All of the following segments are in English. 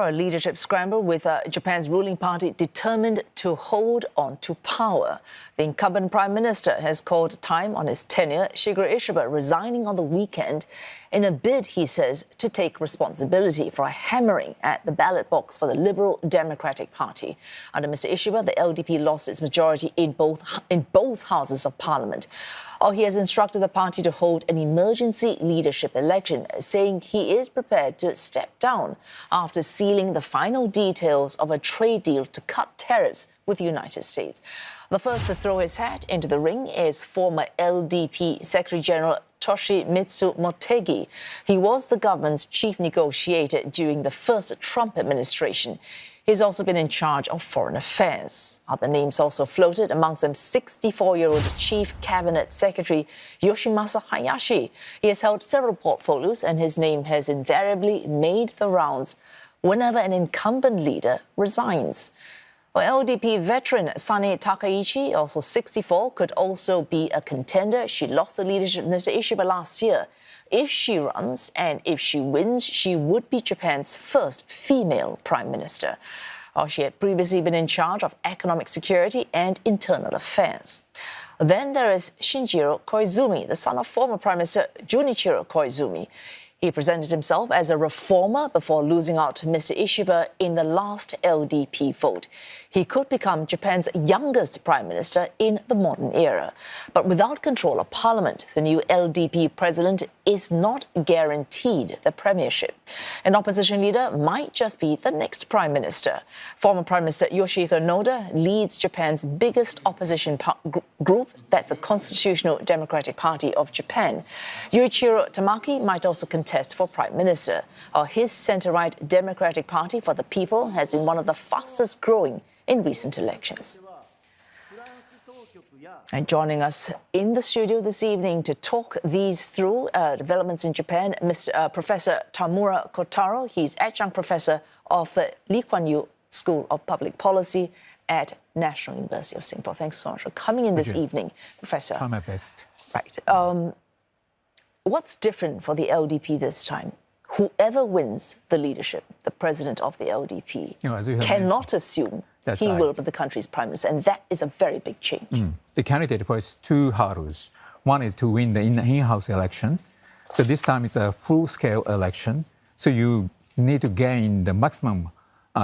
A leadership scramble with Japan's ruling party determined to hold on to power. The incumbent prime minister has called time on his tenure, Shigeru Ishiba resigning on the weekend in a bid, he says, to take responsibility for a hammering at the ballot box for the Liberal Democratic Party. Under Mr. Ishiba, the LDP lost its majority in both houses of parliament. He has instructed the party to hold an emergency leadership election, saying he is prepared to step down after sealing the final details of a trade deal to cut tariffs with the United States. The first to throw his hat into the ring is former LDP Secretary General Toshimitsu Motegi. He was the government's chief negotiator during the first Trump administration. He's also been in charge of foreign affairs. Other names also floated, amongst them 64-year-old Chief Cabinet Secretary Yoshimasa Hayashi. He has held several portfolios, and his name has invariably made the rounds whenever an incumbent leader resigns. LDP veteran Sane Takaichi, also 64, could also be a contender. She lost the leadership of Mr. Ishiba last year. If she runs and if she wins, she would be Japan's first female prime minister. She had previously been in charge of economic security and internal affairs. Then there is Shinjiro Koizumi, the son of former Prime Minister Junichiro Koizumi. He presented himself as a reformer before losing out to Mr. Ishiba in the last LDP vote. He could become Japan's youngest prime minister in the modern era. But without control of parliament, the new LDP president is not guaranteed the premiership. An opposition leader might just be the next prime minister. Former Prime Minister Yoshihiko Noda leads Japan's biggest opposition group, that's the Constitutional Democratic Party of Japan. Yuichiro Tamaki might also contest for prime minister. His centre-right Democratic Party for the People has been one of the fastest growing in recent elections. And joining us in the studio this evening to talk these through developments in Japan, Professor Tamura Kotaro. He's Adjunct Professor of the Lee Kuan Yew School of Public Policy at National University of Singapore. Thanks so much for coming in this evening, Professor. Try my best. Right. What's different for the LDP this time? Whoever wins the leadership, the president of the LDP, cannot assume he will be the country's prime minister, and that is a very big change. The candidate faces two hurdles. One is to win the in-house election. So this time it's a full-scale election. So you need to gain the maximum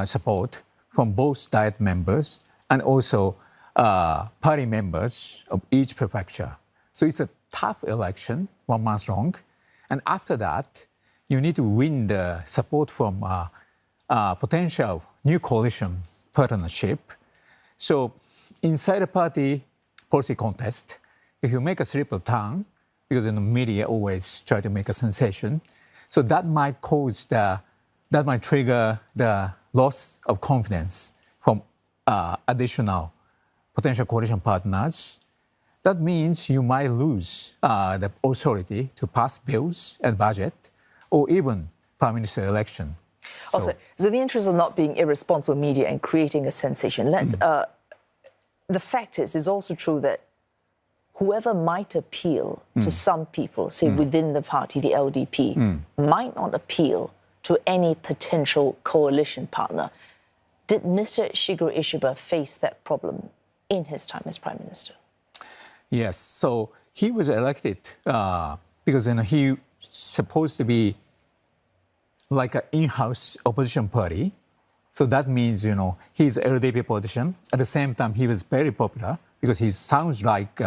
support from both Diet members and also party members of each prefecture. So it's a tough election, 1 month long. And after that, you need to win the support from potential new coalition partnership. So inside the party policy contest, if you make a slip of tongue, because the media always try to make a sensation, so that might trigger the loss of confidence from additional potential coalition partners. That means you might lose the authority to pass bills and budget, or even prime minister election. So in the interest of not being irresponsible media and creating a sensation, the fact is, it's also true that whoever might appeal to some people, say within the party, the LDP, might not appeal to any potential coalition partner. Did Mr. Shigeru Ishiba face that problem in his time as prime minister? Yes, so he was elected because he supposed to be like an in-house opposition party. So that means, he's an LDP politician. At the same time, he was very popular because he sounds like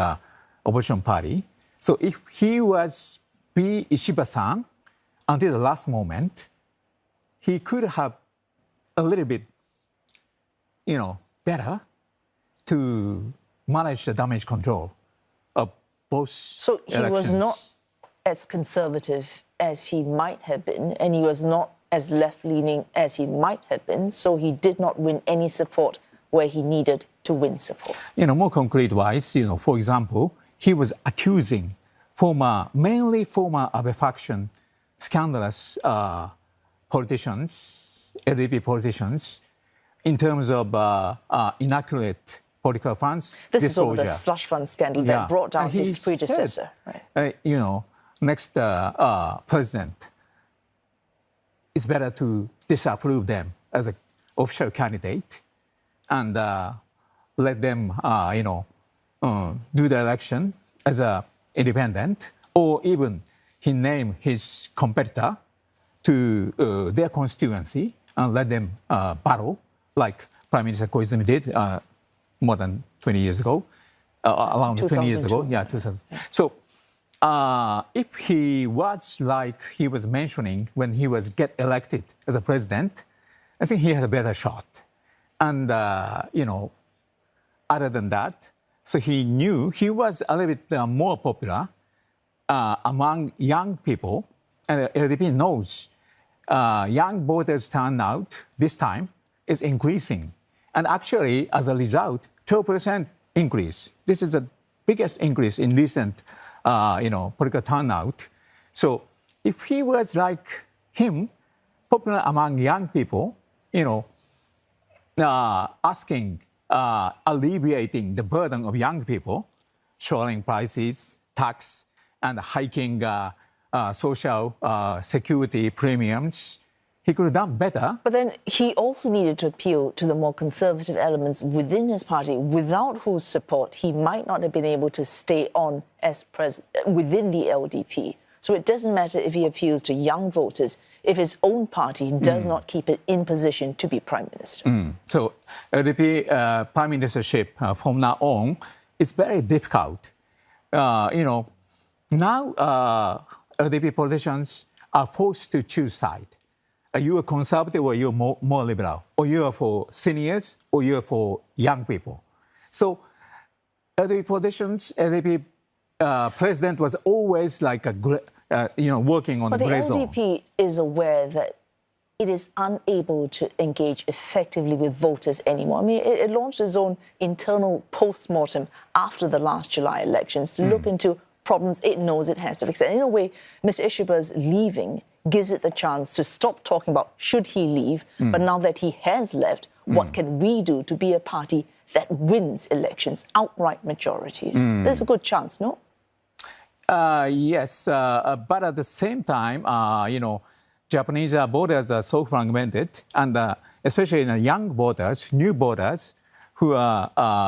opposition party. So if he was be Ishiba-san until the last moment, he could have a little bit, better to manage the damage control of both So he was not as conservative as he might have been, and he was not as left-leaning as he might have been, so he did not win any support where he needed to win support. More concrete-wise, for example, he was accusing mainly former Abe faction, scandalous politicians, LDP politicians, in terms of inaccurate political funds This disclosure. is all the slush fund scandal that brought down his predecessor. Said, next president, it's better to disapprove them as an official candidate and let them, do the election as an independent, or even he named his competitor to their constituency and let them battle, like Prime Minister Koizumi did more than 20 years ago, around 20 years ago. Yeah, 2000. Yeah. So if he was like he was mentioning when he was get elected as a president, I think he had a better shot. And, other than that, so he knew he was a little bit more popular among young people. And LDP knows young voters turnout this time is increasing. And actually, as a result, 12% increase. This is the biggest increase in recent, political turnout. So if he was like him, popular among young people, asking, alleviating the burden of young people, soaring prices, tax, and hiking social security premiums, he could have done better. But then he also needed to appeal to the more conservative elements within his party, without whose support he might not have been able to stay on as president within the LDP. So it doesn't matter if he appeals to young voters if his own party does not keep it in position to be prime minister. So LDP prime ministership from now on is very difficult. Now LDP politicians are forced to choose side. Are you a conservative or you're more liberal? Or you're for seniors or you're for young people? So LDP politicians, LDP president was always like a, working on the gray zone. But the LDP is aware that it is unable to engage effectively with voters anymore. I mean, it launched its own internal post-mortem after the last July elections to look into problems it knows it has to fix. And in a way, Mr. Ishiba's leaving gives it the chance to stop talking about should he leave, but now that he has left, what can we do to be a party that wins elections, outright majorities? There's a good chance, no? Yes, but at the same time, Japanese voters are so fragmented, and especially young voters, new voters, who are,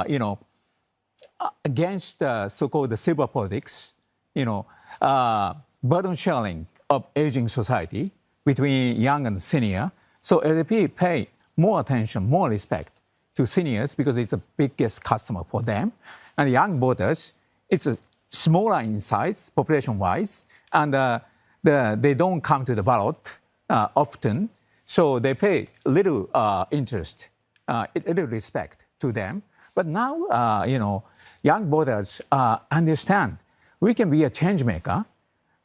against so-called silver politics, burden sharing of aging society between young and senior. So LDP pay more attention, more respect to seniors because it's the biggest customer for them. And young voters, it's a smaller in size, population-wise, and they don't come to the ballot often. So they pay little interest, little respect to them. But now, young voters understand we can be a change maker.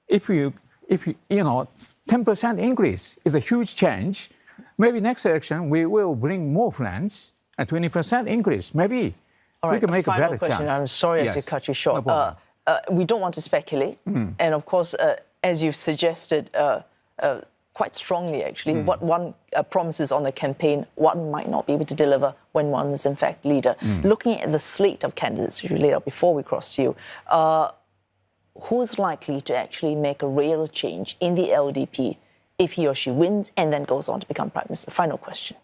If you 10% increase is a huge change. Maybe next election we will bring more friends. A 20% increase, maybe we can make a better question. chance. I'm sorry to cut you short. No we don't want to speculate, and of course, as you've suggested, quite strongly actually, what one promises on the campaign, one might not be able to deliver when one is in fact leader. Looking at the slate of candidates you laid out before we crossed to you, who's likely to actually make a real change in the LDP if he or she wins and then goes on to become prime minister? Final question.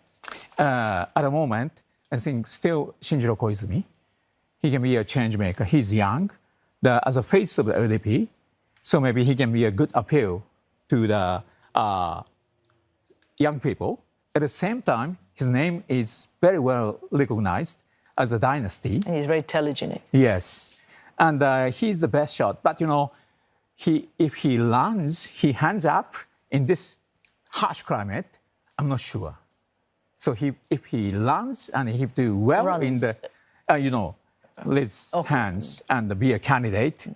At the moment, I think still Shigeru Koizumi. He can be a change maker. He's young, as a face of the LDP, so maybe he can be a good appeal to the young people. At the same time, his name is very well recognized as a dynasty. And he's very telegenic. Yes. And he's the best shot. But, if he lands, he hands up in this harsh climate, I'm not sure. So if he lands and he do well in the, his hands and be a candidate,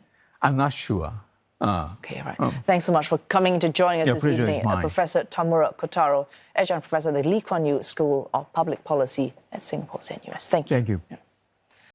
I'm not sure. Okay, right. Thanks so much for coming to joining us this evening, Professor Tamura Kotaro, Adjunct Professor at the Lee Kuan Yew School of Public Policy at Singapore's NUS. Thank you. Thank you.